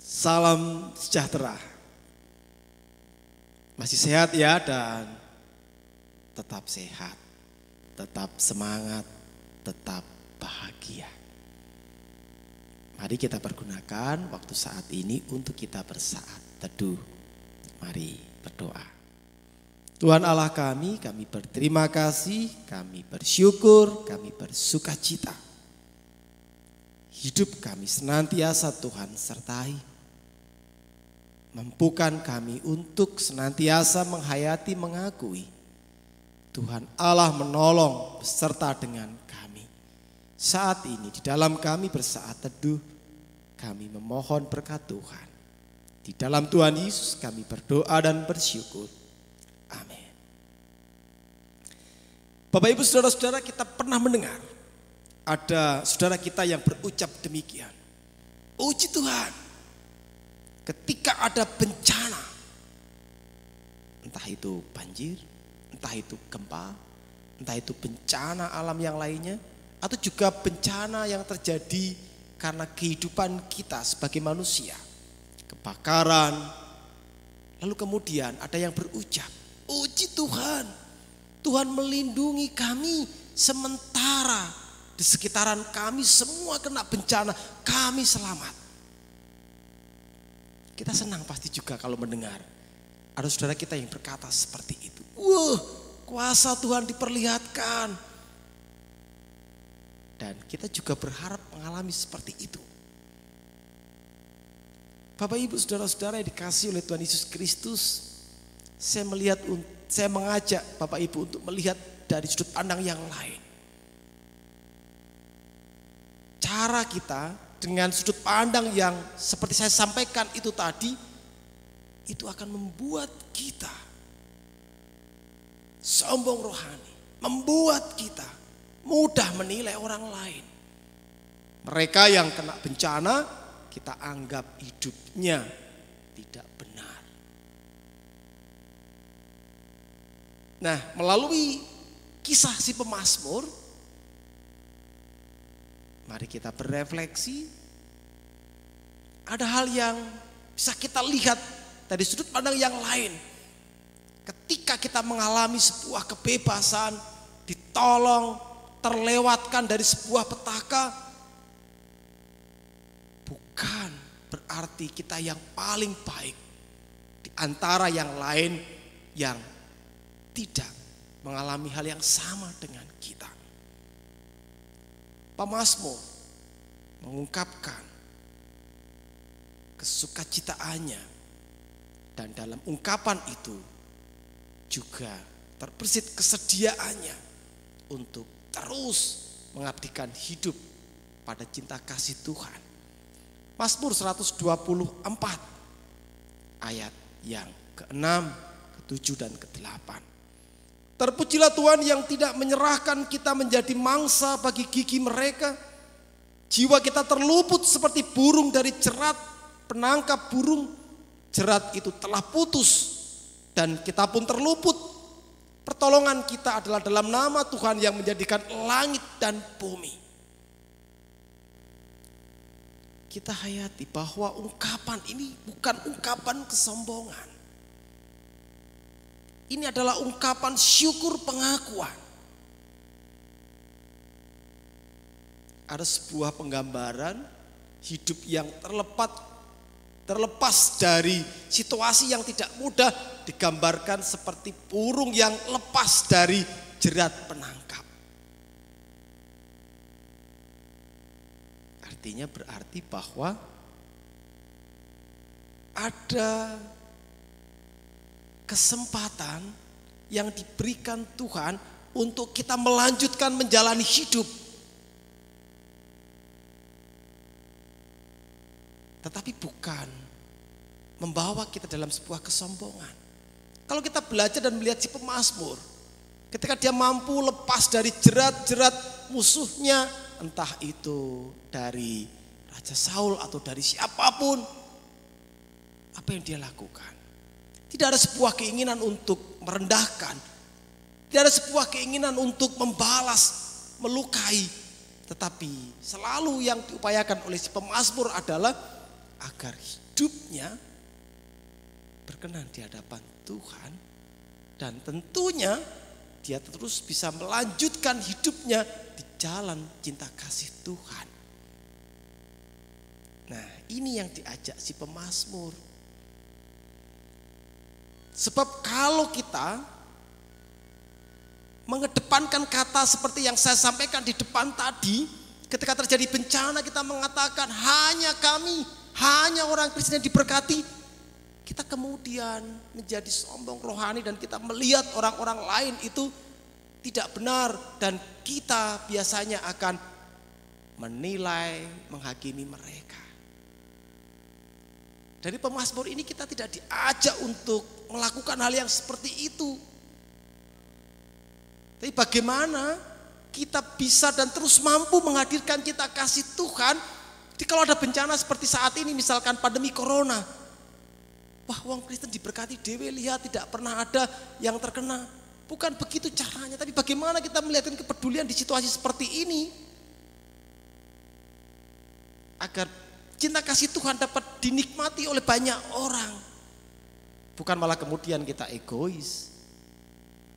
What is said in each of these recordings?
Salam sejahtera. Masih sehat ya, dan tetap sehat, tetap semangat, tetap bahagia. Mari kita pergunakan waktu saat ini untuk kita bersaat teduh. Mari berdoa. Tuhan Allah kami berterima kasih, kami bersyukur, kami bersukacita. Hidup kami senantiasa Tuhan sertai. Mampukan kami untuk senantiasa menghayati, mengakui Tuhan Allah menolong beserta dengan kami. Saat ini di dalam kami bersaat teduh, kami memohon berkat Tuhan. Di dalam Tuhan Yesus kami berdoa dan bersyukur. Amin. Bapak Ibu saudara-saudara, kita pernah mendengar ada saudara kita yang berucap demikian. Puji Tuhan, ketika ada bencana, entah itu banjir, entah itu gempa, entah itu bencana alam yang lainnya, atau juga bencana yang terjadi karena kehidupan kita sebagai manusia, kebakaran, lalu kemudian ada yang berucap, puji Tuhan, Tuhan melindungi kami sementara di sekitaran kami semua kena bencana, kami selamat. Kita senang pasti juga kalau mendengar ada saudara kita yang berkata seperti itu. Wah, kuasa Tuhan diperlihatkan. Dan kita juga berharap mengalami seperti itu. Bapak Ibu saudara-saudara yang dikasihi oleh Tuhan Yesus Kristus, saya mengajak Bapak Ibu untuk melihat dari sudut pandang yang lain. Cara kita dengan sudut pandang yang seperti saya sampaikan itu tadi, itu akan membuat kita sombong rohani, membuat kita mudah menilai orang lain. Mereka yang kena bencana, kita anggap hidupnya tidak benar. Nah, melalui kisah si pemazmur, mari kita berefleksi. Ada hal yang bisa kita lihat dari sudut pandang yang lain. Ketika kita mengalami sebuah kebebasan, ditolong, terlewatkan dari sebuah petaka, bukan berarti kita yang paling baik di antara yang lain yang tidak mengalami hal yang sama dengan kita. Pemazmur mengungkapkan kesukacitaannya, dan dalam ungkapan itu juga terbersit kesediaannya untuk terus mengabdikan hidup pada cinta kasih Tuhan. Mazmur 124 ayat yang ke-6, ke-7 dan ke-8. Terpujilah Tuhan yang tidak menyerahkan kita menjadi mangsa bagi gigi mereka. Jiwa kita terluput seperti burung dari jerat penangkap burung. Jerat itu telah putus dan kita pun terluput. Pertolongan kita adalah dalam nama Tuhan yang menjadikan langit dan bumi. Kita hayati bahwa ungkapan ini bukan ungkapan kesombongan. Ini adalah ungkapan syukur, pengakuan. Ada sebuah penggambaran hidup yang terlepas dari situasi yang tidak mudah, digambarkan seperti burung yang lepas dari jerat penangkap. Artinya berarti bahwa ada kesempatan yang diberikan Tuhan untuk kita melanjutkan menjalani hidup. Tetapi bukan membawa kita dalam sebuah kesombongan. Kalau kita belajar dan melihat si pemazmur, ketika dia mampu lepas dari jerat-jerat musuhnya, entah itu dari Raja Saul atau dari siapapun, apa yang dia lakukan? Tidak ada sebuah keinginan untuk merendahkan, tidak ada sebuah keinginan untuk membalas, melukai, tetapi selalu yang diupayakan oleh si pemazmur adalah agar hidupnya berkenan di hadapan Tuhan, dan tentunya dia terus bisa melanjutkan hidupnya di jalan cinta kasih Tuhan. Nah, ini yang diajak si pemazmur. Sebab kalau kita mengedepankan kata seperti yang saya sampaikan di depan tadi, ketika terjadi bencana kita mengatakan hanya kami, hanya orang Kristen yang diberkati, kita kemudian menjadi sombong rohani dan kita melihat orang-orang lain itu tidak benar, dan kita biasanya akan menilai, menghakimi mereka. Dari pemazmur ini kita tidak diajak untuk melakukan hal yang seperti itu. Tapi bagaimana kita bisa dan terus mampu menghadirkan cinta kasih Tuhan. Jadi kalau ada bencana seperti saat ini, misalkan pandemi corona, wah, wong Kristen diberkati dewe, lihat tidak pernah ada yang terkena. Bukan begitu caranya, tapi bagaimana kita melihatkan kepedulian di situasi seperti ini agar cinta kasih Tuhan dapat dinikmati oleh banyak orang. Bukan malah kemudian kita egois,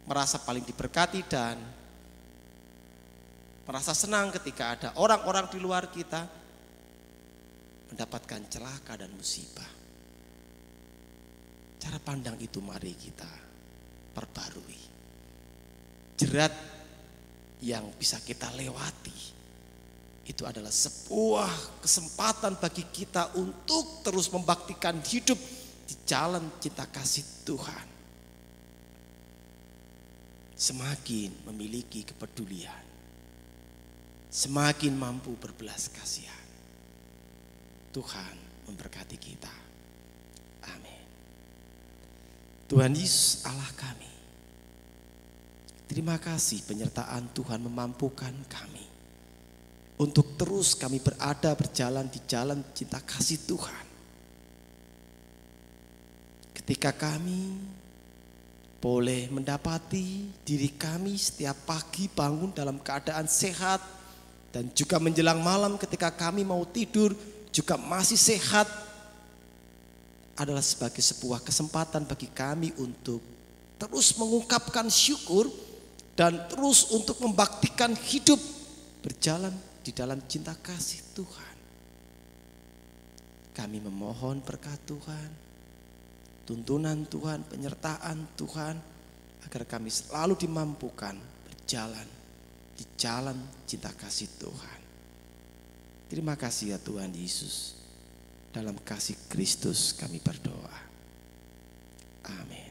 merasa paling diberkati dan merasa senang ketika ada orang-orang di luar kita mendapatkan celaka dan musibah. Cara pandang itu mari kita perbarui. Jerat yang bisa kita lewati itu adalah sebuah kesempatan bagi kita untuk terus membaktikan hidup di jalan cinta kasih Tuhan. Semakin memiliki kepedulian, semakin mampu berbelas kasihan. Tuhan memberkati kita. Amin. Tuhan Yesus Allah kami, terima kasih penyertaan Tuhan memampukan kami untuk terus kami berjalan di jalan cinta kasih Tuhan. Ketika kami boleh mendapati diri kami setiap pagi bangun dalam keadaan sehat, dan juga menjelang malam ketika kami mau tidur juga masih sehat, adalah sebagai sebuah kesempatan bagi kami untuk terus mengungkapkan syukur dan terus untuk membaktikan hidup berjalan di dalam cinta kasih Tuhan. Kami memohon berkat Tuhan, tuntunan Tuhan, penyertaan Tuhan, agar kami selalu dimampukan berjalan di jalan cinta kasih Tuhan. Terima kasih ya Tuhan Yesus. Dalam kasih Kristus kami berdoa. Amin.